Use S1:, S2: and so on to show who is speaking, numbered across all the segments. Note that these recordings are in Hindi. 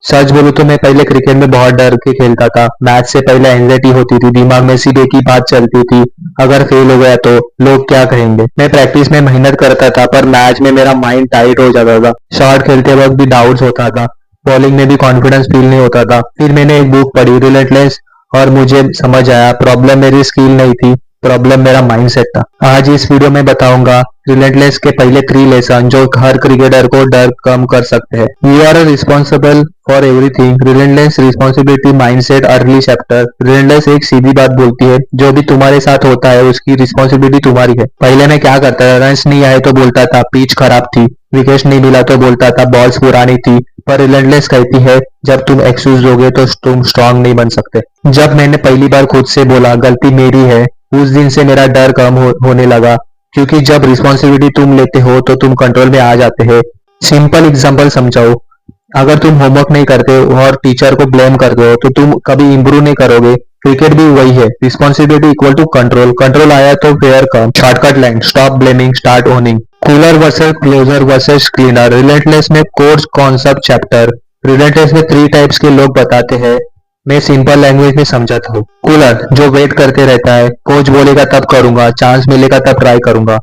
S1: सच बोलूं तो मैं पहले क्रिकेट में बहुत डर के खेलता था। मैच से पहले एंजाइटी होती थी, दिमाग में सिर्फ एक ही बात चलती थी, अगर फेल हो गया तो लोग क्या कहेंगे। मैं प्रैक्टिस में मेहनत करता था पर मैच में मेरा माइंड टाइट हो जाता था। शॉट खेलते वक्त भी डाउट्स होता था, बॉलिंग में भी कॉन्फिडेंस फील नहीं होता था। फिर मैंने एक बुक पढ़ी, रिलेंटलेस, और मुझे समझ आया प्रॉब्लम मेरी स्किल नहीं थी, प्रॉब्लम मेरा माइंडसेट था। आज इस वीडियो में बताऊंगा रिलेंटलेस के पहले 3 लेसन जो हर क्रिकेटर को डर कम कर सकते हैं। You are responsible for everything, relentless, responsibility, mindset, early chapter. Relentless एक सीधी बात बोलती है, जो भी तुम्हारे साथ होता है उसकी रिस्पॉन्सिबिलिटी तुम्हारी है। पहले मैं क्या करता था, रन्स नहीं आए तो बोलता था पिच खराब थी, विकेट नहीं मिला तो बोलता था बॉल्स पुरानी थी। पर रिलेंटलेस कहती है जब तुम एक्सक्यूज दोगे तो तुम स्ट्रांग नहीं बन सकते। जब मैंने पहली बार खुद से बोला गलती मेरी है, उस दिन से मेरा डर कम होने लगा, क्योंकि जब रिस्पॉन्सिबिलिटी तुम लेते हो तो तुम कंट्रोल में आ जाते हैं। सिंपल एग्जांपल समझाओ, अगर तुम होमवर्क नहीं करते हो और टीचर को ब्लेम करते हो तो तुम कभी इंप्रूव नहीं करोगे। क्रिकेट भी वही है, responsibility equal to control, control आया तो फेयर कम। Shortcut line, stop blaming, start owning. Cooler versus closer versus cleaner. Relentless में कोर्स कॉन्सेप्ट चैप्टर। रिलेंटलेस में 3 टाइप्स के लोग बताते हैं, मैं सिंपल लैंग्वेज में समझाता हूँ। कूलर जो वेट करते रहता है, कोच बोलेगा तब करूंगा, चांस मिलेगा तब ट्राई करूंगा।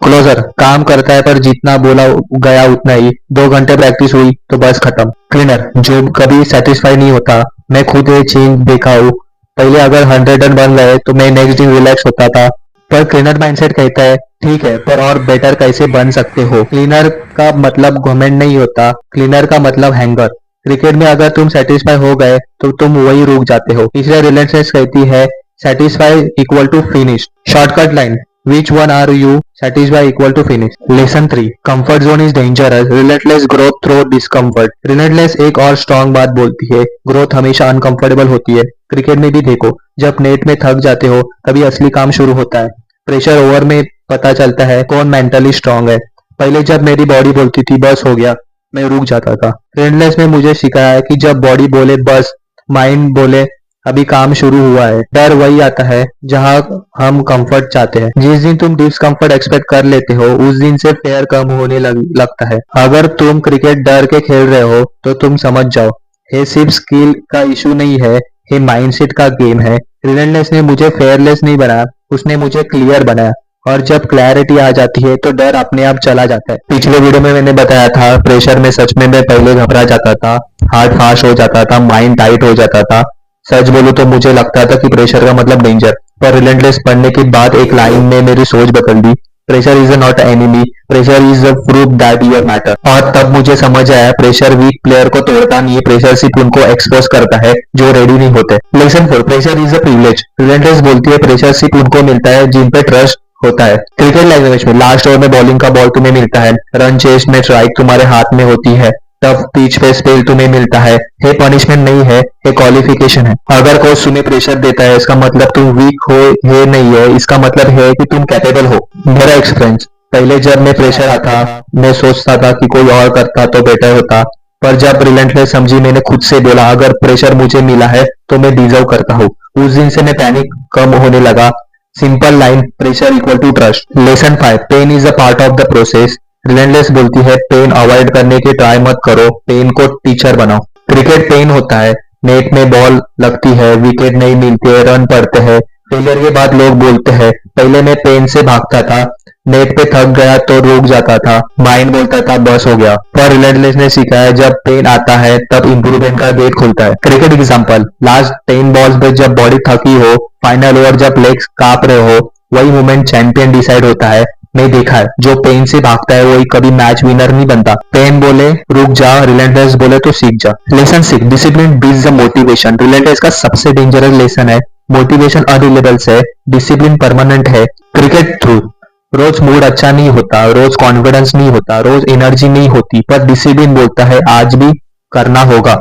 S1: क्लोजर काम करता है पर जितना बोला गया उतना ही, 2 घंटे प्रैक्टिस हुई तो बस खत्म। क्लीनर जो कभी सेटिस्फाई नहीं होता, मैं खुद ये चेंज देखा हूँ। पहले अगर 100 रन बन गए तो मैं नेक्स्ट दिन रिलैक्स होता था, पर क्लीनर माइंडसेट कहता है ठीक है पर और बेटर कैसे बन सकते हो। क्लीनर का मतलब घमंड नहीं होता, क्लीनर का मतलब हैंगर। क्रिकेट में अगर तुम सेटिस्फाई हो गए तो तुम वही रुक जाते हो, इसलिए रिलेंटलेस कहती है satisfy equal to finish. Shortcut line, which one are you, satisfy equal to finish. Lesson 3, comfort zone is dangerous, relentless growth through discomfort. Relentless एक और स्ट्रॉन्ग बात बोलती है, ग्रोथ हमेशा अनकंफर्टेबल होती है। क्रिकेट में भी देखो, जब नेट में थक जाते हो तभी असली काम शुरू होता है। प्रेशर ओवर में पता चलता है कौन मेंटली स्ट्रांग है। पहले जब मेरी बॉडी बोलती थी बस हो गया, मैं रुक जाता था। रिलेंटलेस ने मुझे सिखाया है कि जब बॉडी बोले बस, माइंड बोले अभी काम शुरू हुआ है। डर वही आता है जहां हम कंफर्ट चाहते हैं। जिस दिन तुम डिस्कम्फर्ट एक्सपेक्ट कर लेते हो उस दिन से फेयर कम होने लगता है। अगर तुम क्रिकेट डर के खेल रहे हो तो तुम समझ जाओ, ये सिर्फ स्किल का इशू नहीं है, ये माइंडसेट का गेम है। रिलेंटलेस ने मुझे फेयरलेस नहीं बनाया, उसने मुझे क्लियर बनाया, और जब क्लैरिटी आ जाती है तो डर अपने आप चला जाता है। पिछले वीडियो में मैंने बताया था प्रेशर में सच में मैं पहले घबरा जाता था, हार्ट फास्ट हो जाता था, माइंड टाइट हो जाता था। सच बोलूं तो मुझे लगता था कि प्रेशर का मतलब डेंजर, पर रिलेंटलेस पढ़ने के बाद एक लाइन ने मेरी सोच बदल दी। Pressure is not enemy, pressure is a proof that you matter. और तब मुझे समझ आया प्रेशर वीक प्लेयर को तोड़ता नहीं, प्रेशर सिर्फ उनको एक्सपोज करता है जो रेडी नहीं होते। Lesson 4, pressure is a privilege. Relentless बोलती है प्रेशर सिर्फ उनको मिलता है जिन पे ट्रस्ट होता है। क्रिकेट लैंग्वेज में लास्ट ओवर में बॉलिंग का बॉल तुम्हें मिलता है, रन चेस में स्ट्राइक तुम्हारे हाथ में होती है, टफ पिच पे स्पेल तुम्हें मिलता है। ये पनिशमेंट नहीं है, ये क्वालिफिकेशन है। अगर कोच तुम्हें प्रेशर देता है इसका मतलब तुम वीक हो, ये नहीं है, इसका मतलब है कि तुम कैपेबल हो। मेरा एक्सपीरियंस, पहले जब मैं प्रेशर आता मैं सोचता था कि कोई और करता तो बेटर होता, पर जब रिलेंटलेस समझी मैंने खुद से बोला अगर प्रेशर मुझे मिला है तो मैं डिजर्व करता हूँ। उस दिन से मैं पैनिक कम होने लगा। Simple line, pressure equal to trust. Lesson 5, pain is a part of the process. Relentless बोलती है पेन अवॉइड करने की ट्राई मत करो, पेन को टीचर बनाओ। क्रिकेट पेन होता है, नेट में बॉल लगती है, विकेट नहीं मिलती है, रन पड़ते हैं। फेलियर के बाद लोग बोलते हैं पहले मैं पेन से भागता था, नेट पे थक गया तो रुक जाता था, माइंड बोलता था बस हो गया। पर रिलेंटलेस ने सिखाया जब पेन आता है तब इंप्रूवमेंट का गेट खुलता है। क्रिकेट एग्जांपल, लास्ट 10 बॉल्स में जब बॉडी थकी हो, फाइनल ओवर जब लेग्स कांप रहे हो, वही मोमेंट चैंपियन डिसाइड होता है। मैं देखा है जो पेन से भागता है वही कभी मैच विनर नहीं बनता। पेन बोले रुक जा, रिलेंटलेस बोले तो सीख जा। Lesson 6, discipline beats the motivation. Relentless का सबसे डेंजरस लेसन है, मोटिवेशन अनरिलेबल है, डिसिप्लिन परमानेंट है। क्रिकेट थ्रू, रोज मूड अच्छा नहीं होता, रोज कॉन्फिडेंस नहीं होता, रोज एनर्जी नहीं होती, पर डिसिप्लिन बोलता है आज भी करना होगा।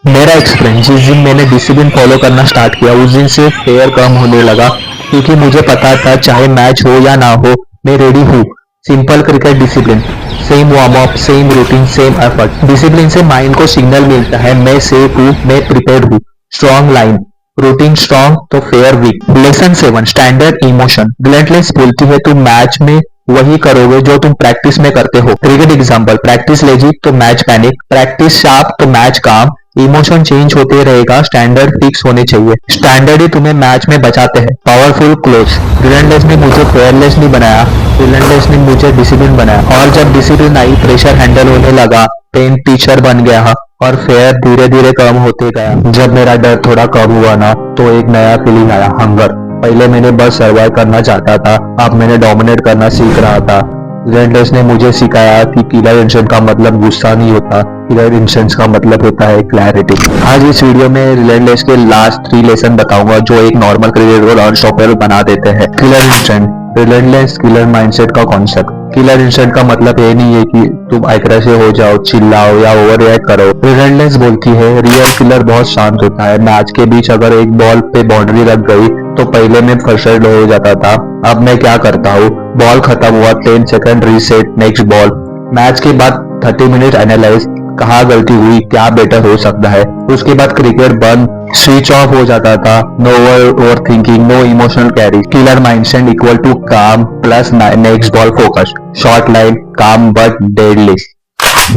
S1: मेरा एक्सपीरियंस, जिस दिन मैंने डिसिप्लिन फॉलो करना स्टार्ट किया उस दिन से फेयर कम होने लगा, क्योंकि मुझे पता था चाहे मैच हो या ना हो मैं रेडी हूँ। Simple cricket discipline, same warm up, same routine, same effort. Discipline से माइंड को सिग्नल मिलता है मैं सेफ हूँ, मैं प्रिपेयर्ड हूँ। स्ट्रॉन्ग लाइन, रूटीन स्ट्रॉन्ग तो fear weak. Lesson 7, standard emotion. Relentless बोलती है तुम मैच में वही करोगे जो तुम प्रैक्टिस में करते हो। क्रिकेट एग्जांपल, प्रैक्टिस लेजी तो मैच पैनिक, प्रैक्टिस शार्प तो मैच काम। इमोशन चेंज होते रहेगा, स्टैंडर्ड फिक्स होने चाहिए। स्टैंडर्ड ही तुम्हें मैच में बचाते हैं। पावरफुल क्लोज, रिलेंटलेस ने मुझे फेयरलेस नहीं बनाया, रिलेंटलेस ने मुझे डिसिप्लिन बनाया। और जब डिसिप्लिन आई, प्रेशर हैंडल होने लगा, पेन टीचर बन गया और फेयर धीरे धीरे कम होते गया। जब मेरा डर थोड़ा कम हुआ ना, तो एक नया फीलिंग आया, हंगर। पहले मैंने बस सर्वाइव करना चाहता था, अब मैंने डोमिनेट करना सीख रहा था। रिलेंटलेस ने मुझे सिखाया कि किलर इंस्टेंट का मतलब गुस्सा नहीं होता, किलर इंस्टेंट का मतलब होता है क्लैरिटी। आज इस वीडियो में रिलेंटलेस के लास्ट 3 लेसन बताऊंगा जो एक नॉर्मल क्रिकेटर को अनस्टॉपेबल बना देते हैं। Killer instant, relentless killer mindset का कॉन्सेप्ट। किलर इंस्टेंट का मतलब ये नहीं है कि तुम एग्रेसिव हो जाओ, चिल्लाओ या ओवर रिएक्ट करो। रिलेंटलेस बोलती है रियल किलर बहुत शांत होता है। मैच के बीच अगर एक बॉल पे बाउंड्री लग गई तो पहले मैं फ्रस्ट्रेटेड हो जाता था, अब मैं क्या करता हूँ, बॉल खत्म हुआ, 10 second reset, next ball. Match के बाद 30 मिनट एनालाइज, कहाँ गलती हुई, क्या बेटर हो सकता है। उसके बाद क्रिकेट बंद, स्विच ऑफ हो जाता था। No over thinking, no emotional carry. Killer mindset equal to calm plus next ball focus. Short line, calm but deadly.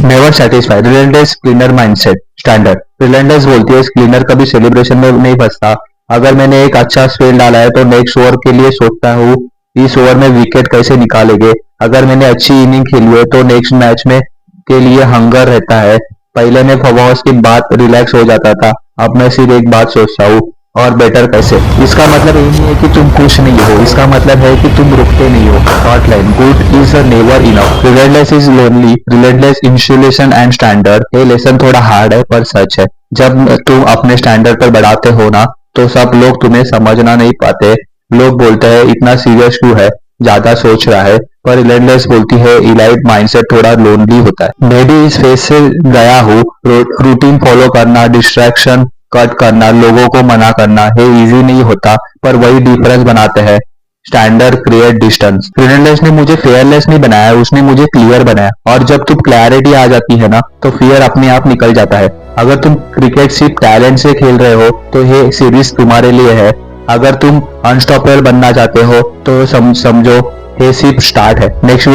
S1: Never satisfied, relentless cleaner mindset. Standard, relentless बोलती है क्लीनर कभी सेलिब्रेशन में नहीं फंसता। अगर मैंने एक अच्छा स्पेल डाला है तो नेक्स्ट ओवर के लिए सोचता हूँ इस ओवर में विकेट कैसे निकालेंगे। अगर मैंने अच्छी इनिंग खेली है तो नेक्स्ट मैच में के लिए हंगर रहता है। पहले मैं फॉर्महाउस के बाद रिलैक्स हो जाता था, अब मैं सिर्फ एक बात सोचता हूँ, और बेटर कैसे। इसका मतलब ये नहीं है कि तुम खुश नहीं हो, इसका मतलब है कि तुम रुकते नहीं हो। Short line, good is never enough, relentless is lonely, relentless installation and standard. ये लेसन थोड़ा हार्ड है पर सच है। जब तुम अपने स्टैंडर्ड पर बढ़ाते हो ना, तो सब लोग तुम्हें समझना नहीं पाते। लोग बोलते हैं इतना सीरियस क्यों है, ज्यादा सोच रहा है। पर रिलेंटलेस बोलती है इलाइट माइंडसेट थोड़ा लोनली होता है। मैं भी इस फेज से गया हूँ। रूटीन फॉलो करना, डिस्ट्रैक्शन कट करना, लोगों को मना करना है इजी नहीं होता, पर वही डिफरेंस बनाते हैं। Standard create distance. रिलेंटलेस ने मुझे फेयरलेस नहीं बनाया, उसने मुझे क्लियर बनाया। और जब तुम क्लैरिटी आ जाती है ना, तो फियर अपने आप निकल जाता है। अगर तुम क्रिकेट सिर्फ टैलेंट से खेल रहे हो तो ये सीरीज तुम्हारे लिए है। अगर तुम अनस्टॉपेबल बनना चाहते हो तो समझो ये सिर्फ स्टार्ट है। नेक्स्ट